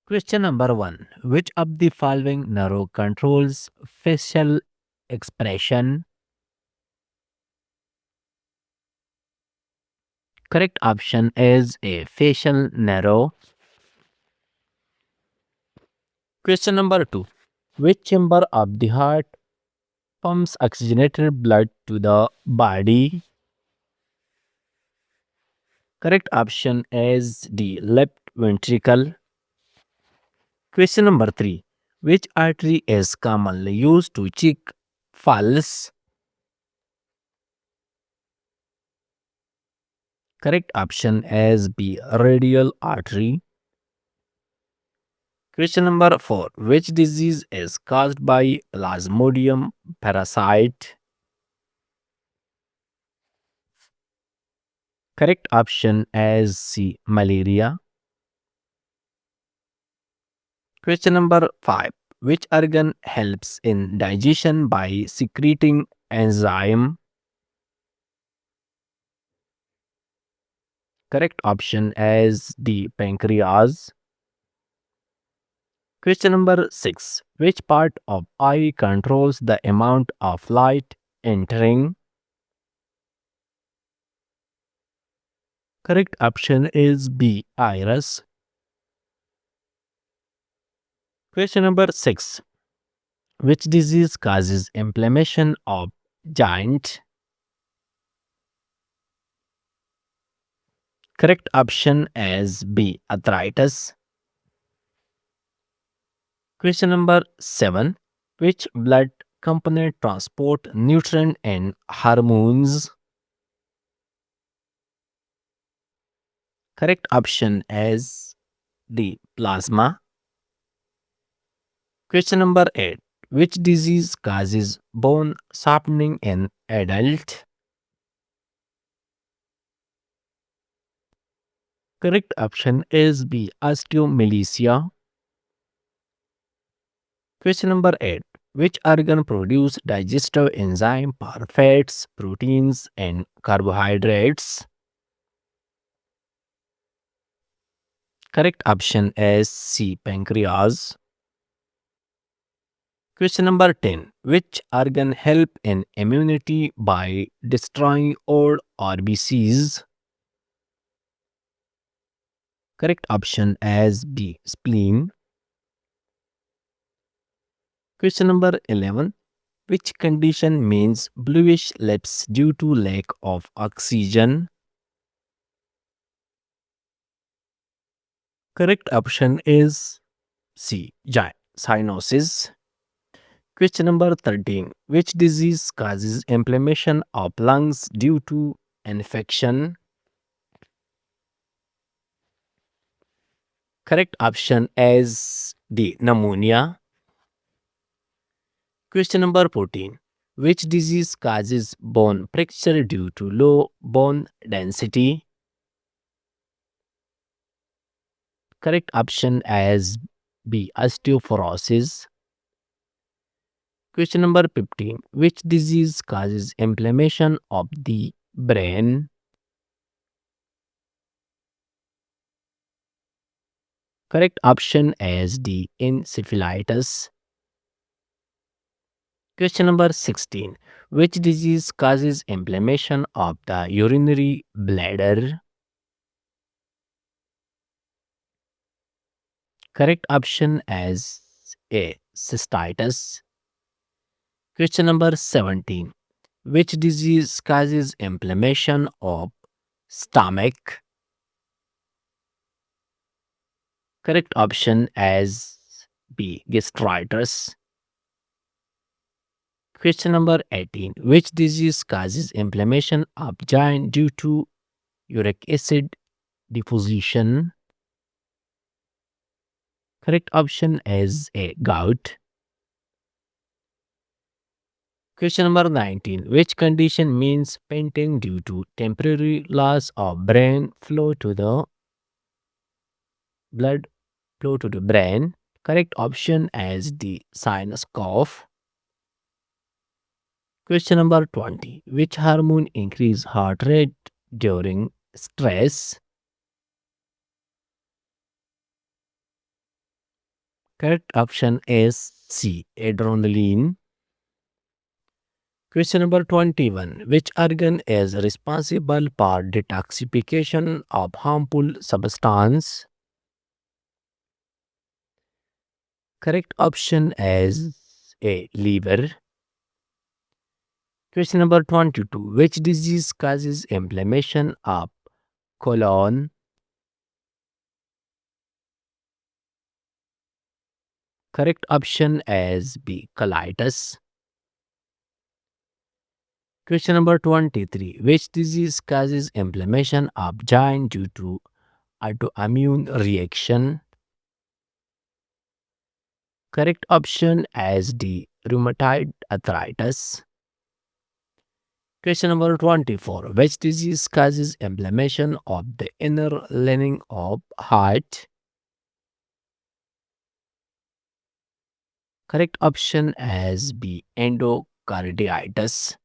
Question number one. Which of the following narrow controls facial expression? Correct option is a facial narrow. Question number two. Which chamber of the heart pumps oxygenated blood to the body? Correct option is the left ventricle. Question number three. Which artery is commonly used to check pulse? Correct option is B. Radial artery. Question number four. Which disease is caused by Plasmodium parasite? Correct option is C. Malaria. Question number five. Which organ helps in digestion by secreting enzyme? Correct option is the pancreas. Question number six. Which part of eye controls the amount of light entering? Correct option is B. Iris. Question number six. Which disease causes inflammation of joint? Correct option is B. Arthritis. Question number seven. Which blood component transport nutrient and hormones? Correct option is D. Plasma. Question number 8. Which disease causes bone sharpening in adult? Correct option is B. Osteomalacia. Question number 8. Which organ produce digestive enzyme for fats, proteins and carbohydrates? Correct option is C. Pancreas. Question number 10. Which organ help in immunity by destroying old RBCs? Correct option is B. Spleen. Question number 11. Which condition means bluish lips due to lack of oxygen? Correct option is C. Cyanosis. Question number 13. Which disease causes inflammation of lungs due to infection? Correct option is D. Pneumonia. Question number 14. Which disease causes bone fracture due to low bone density? Correct option is B. Osteoporosis. Question number 15. Which disease causes inflammation of the brain? Correct option is D. Encephalitis. Question number 16. Which disease causes inflammation of the urinary bladder? Correct option is A. Cystitis. Question number 17. Which disease causes inflammation of stomach? Correct option is B. Gastritis. Question number 18. Which disease causes inflammation of joint due to uric acid deposition? Correct option is A. Gout. Question number 19. Which condition means fainting due to temporary loss of brain flow to the blood flow to the brain? Correct option is the sinus cough. Question number 20. Which hormone increase heart rate during stress? Correct option is C. Adrenaline. Question number 21. Which organ is responsible for detoxification of harmful substance? Correct option is A. Liver. Question number 22. Which disease causes inflammation of colon? Correct option is B. Colitis. Question number 23. Which disease causes inflammation of joint due to autoimmune reaction? Correct option is D. Rheumatoid arthritis. Question number 24. Which disease causes inflammation of the inner lining of heart? Correct option is B. Endocarditis.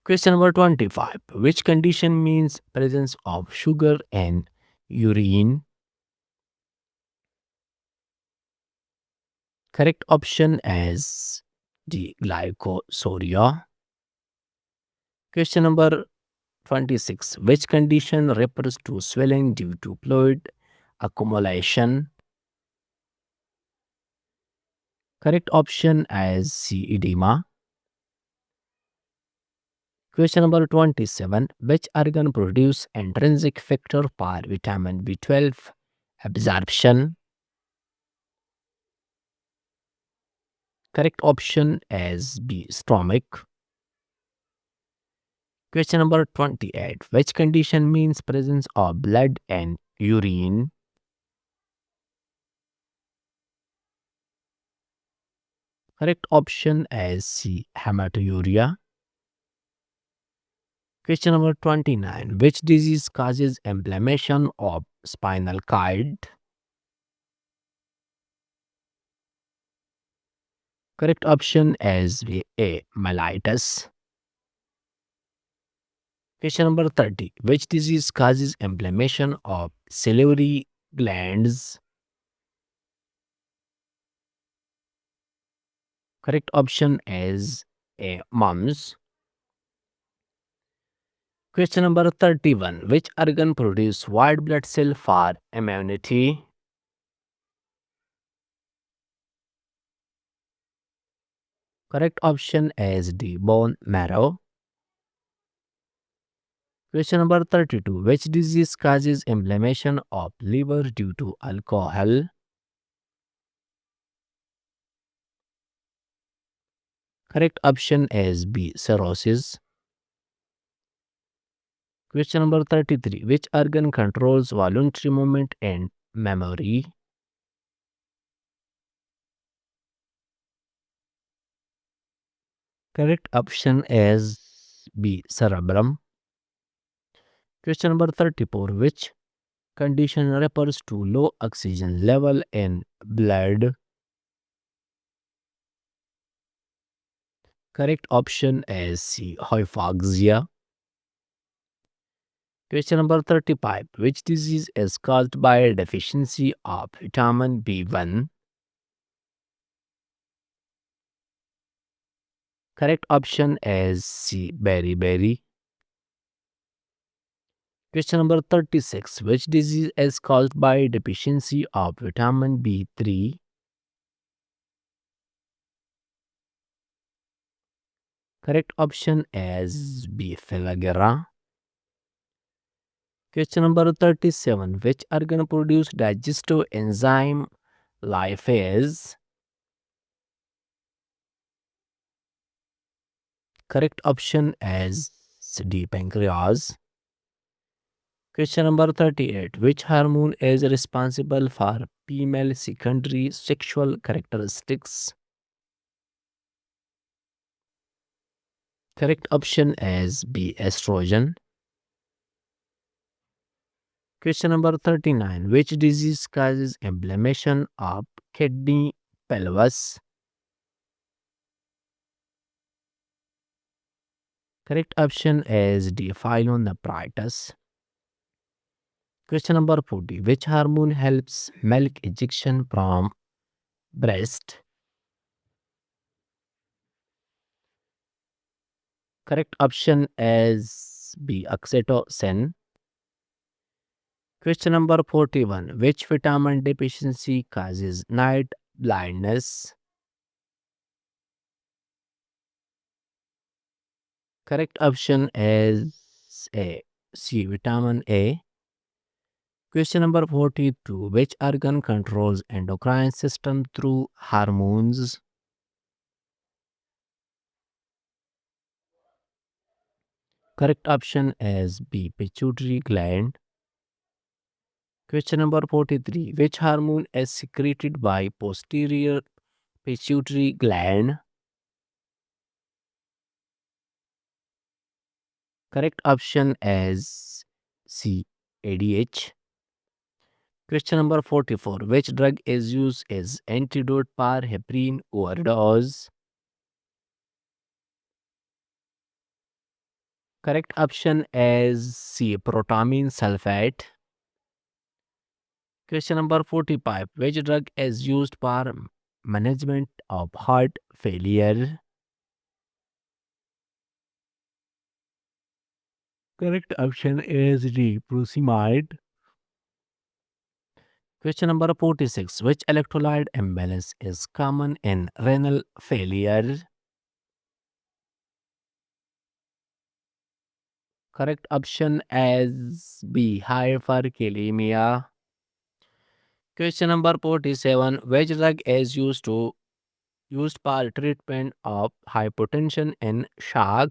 Question number 25. Which condition means presence of sugar in urine? Correct option is D. Glycosuria. Question number 26. Which condition refers to swelling due to fluid accumulation? Correct option is C. Edema. Question number 27. Which organ produce intrinsic factor for vitamin B12 absorption? Correct option is B. Stomach. Question number 28. Which condition means presence of blood and urine? Correct option is C. Hematuria. Question number 29. Which disease causes inflammation of spinal cord? Correct option is A. Mellitus. Question number 30. Which disease causes inflammation of salivary glands? Correct option is A. Mumps. Question number 31. Which organ produce white blood cell for immunity? Correct option is D. Bone marrow. Question number 32. Which disease causes inflammation of liver due to alcohol? Correct option is B. Cirrhosis. Question number 33. Which organ controls voluntary movement and memory? Correct option is B. Cerebrum. Question number 34. Which condition refers to low oxygen level in blood? Correct option is C. Hypoxia. Question number 35. Which disease is caused by a deficiency of vitamin B1? Correct option is C. Beriberi. Question number 36. Which disease is caused by deficiency of vitamin B3? Correct option is B. Pellagra. Question number 37. Which organ produce digestive enzyme lipase? Correct option is D. Pancreas. Question number 38. Which hormone is responsible for female secondary sexual characteristics? Correct option is B. Estrogen. Question number 39. Which disease causes inflammation of kidney pelvis? Correct option is D. Pyelonephritis. Question number 40. Which hormone helps milk ejection from breast. Correct option is B. Oxytocin. Question number 41. Which vitamin deficiency causes night blindness? Correct option is A. C. Vitamin A. Question number 42. Which organ controls endocrine system through hormones? Correct option is B. Pituitary gland. Question number 43. Which hormone is secreted by posterior pituitary gland? Correct option is C. ADH. Question number 44. Which drug is used as antidote for heparin overdose? Correct option is C. Protamine sulfate. Question number 45. Which drug is used for management of heart failure? Correct option is D. Furosemide. Question number 46. Which electrolyte imbalance is common in renal failure? Correct option is B. Hyperkalemia. Question number 47. Which drug is used for treatment of hypotension in shock?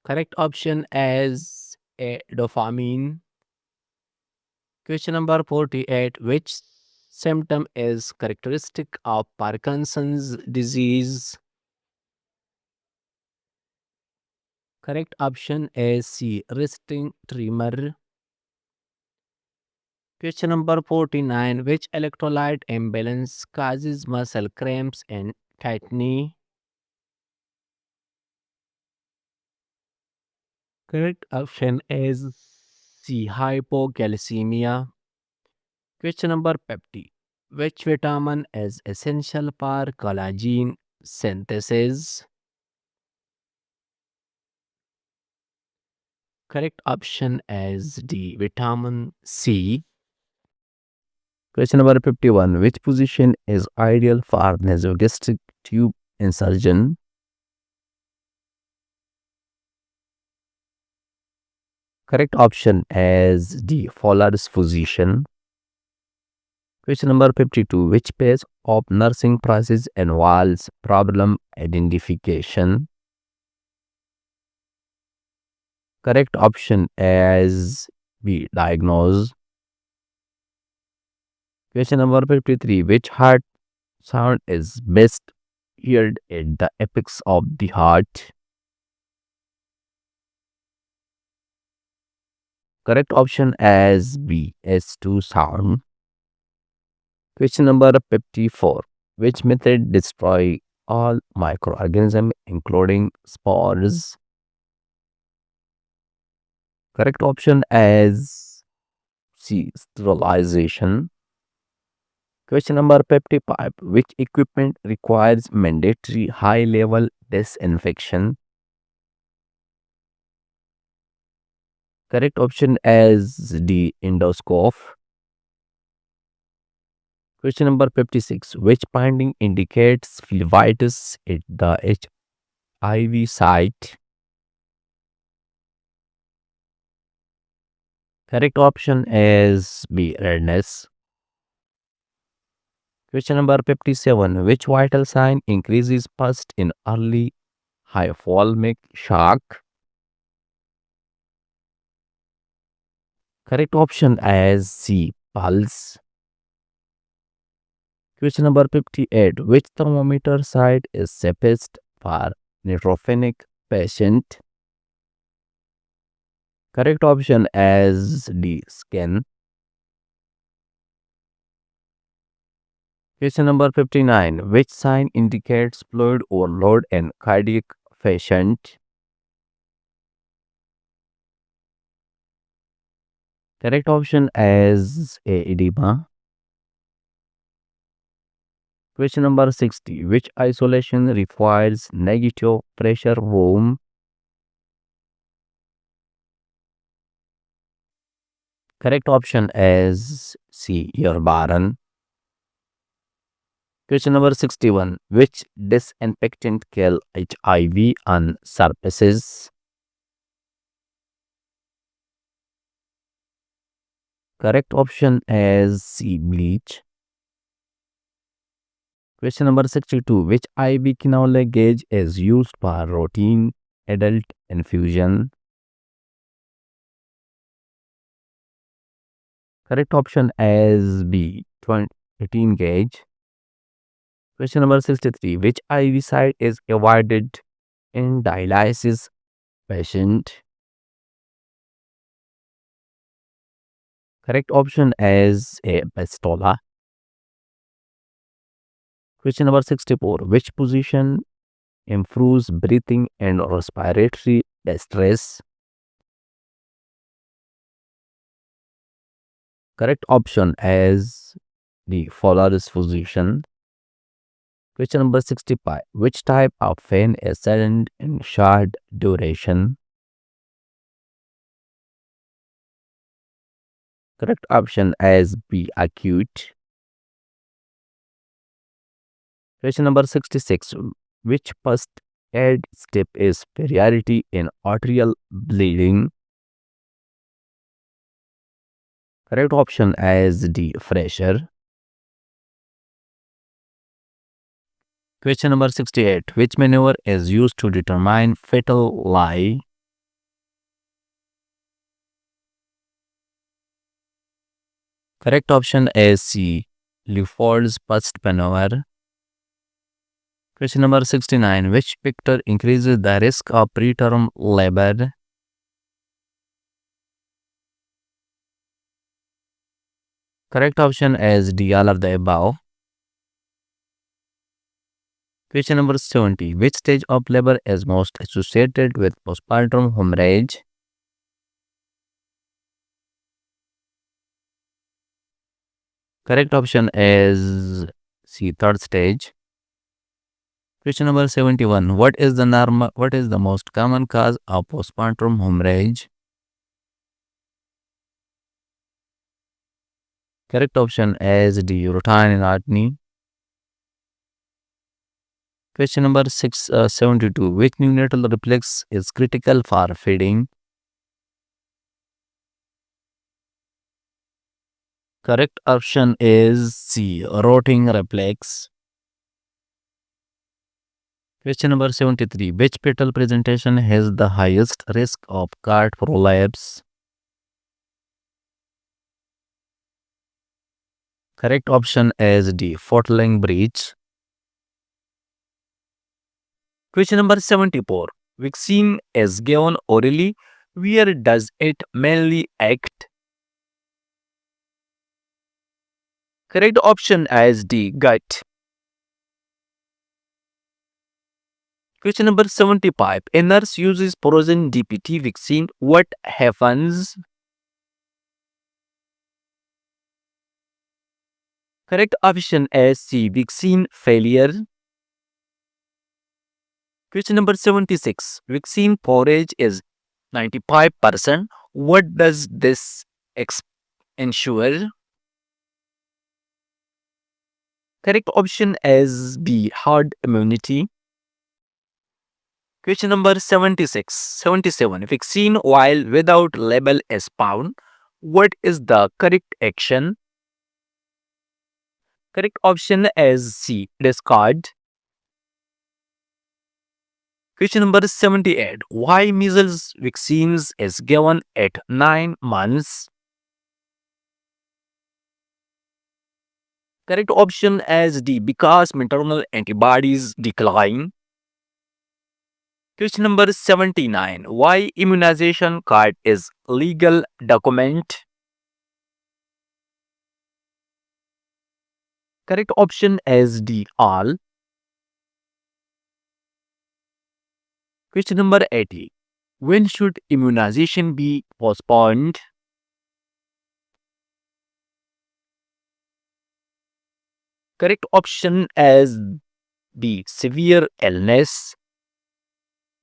Correct option is A. Dopamine. Question number 48. Which symptom is characteristic of Parkinson's disease? Correct option is C. Resting tremor. Question number 49. Which electrolyte imbalance causes muscle cramps and tightening? Correct option is C. Hypocalcemia. Question number 50. Which vitamin is essential for collagen synthesis? Correct option is D. Vitamin C. Question number 51. Which position is ideal for nasogastric tube insertion? Correct option is D. Fowler's position. Question number 52. Which page of nursing process involves problem identification? Correct option is B. Diagnose. Question number 53. Which heart sound is best heard at the apex of the heart? Correct option is B. S2 sound. Question number 54. Which method destroy all microorganisms including spores? Correct option is C. Sterilization. Question number 55. Which equipment requires mandatory high level disinfection? Correct option is D. Endoscope. Question number 56. Which finding indicates phlebitis at the HIV site? Correct option is B. Redness. Question number 57. Which vital sign increases first in early hypothalamic shock? Correct option is C. Pulse. Question number 58. Which thermometer site is safest for neutropenic patient? Correct option is D. Skin. Question number 59. Which sign indicates fluid overload in cardiac patient? Correct option is A. Edema. Question number 60. Which isolation requires negative pressure room? Correct option is C. Your barn. Question number 61. Which disinfectant kill HIV on surfaces? Correct option is C. Bleach. Question number 62. Which IV cannula gauge is used for routine adult infusion? Correct option is B. 18 gauge. Question number 63. Which IV site is avoided in dialysis patient? Correct option is A. Pistola. Question number 64. Which position improves breathing and respiratory distress? Correct option is the Fowler's position. Question number 65. Which type of pain is sudden and short duration? Correct option is B. Acute. Question number 66. Which first aid step is priority in arterial bleeding? Correct option is D. Pressure. Question number 68. Which maneuver is used to determine fatal lie? Correct option is C. Leford's first maneuver. Question number 69. Which factor increases the risk of preterm labor? Correct option is D. All of the above. Question number 70. Which stage of labor is most associated with postpartum hemorrhage? Correct option is C. Third stage. Question number 71. What is the most common cause of postpartum hemorrhage? Correct option is D. Routine anatomy. Question number 72. Which neonatal reflex is critical for feeding? Correct option is C. Rotting reflex. Question number 73. Which fetal presentation has the highest risk of card prolapse? Correct option is D. Fourth-line breach. Question number 74. Vaccine is given orally. Where does it mainly act? Correct option is D. Gut. Question number 75. A nurse uses frozen DPT vaccine. What happens? Correct option is C. Vaccine failure. Question number 76. Vaccine coverage is 95%. What does this ensure? Correct option is B. Herd immunity. Question number 76. 77. Vaccine while without label is found. What is the correct action? Correct option is C. Discard. Question number 78. Why measles vaccines is given at 9 months? Correct option is D. Because maternal antibodies decline. Question number 79. Why immunization card is legal document? Correct option is D. All. Question number 80. When should immunization be postponed? Correct option as B. Severe illness.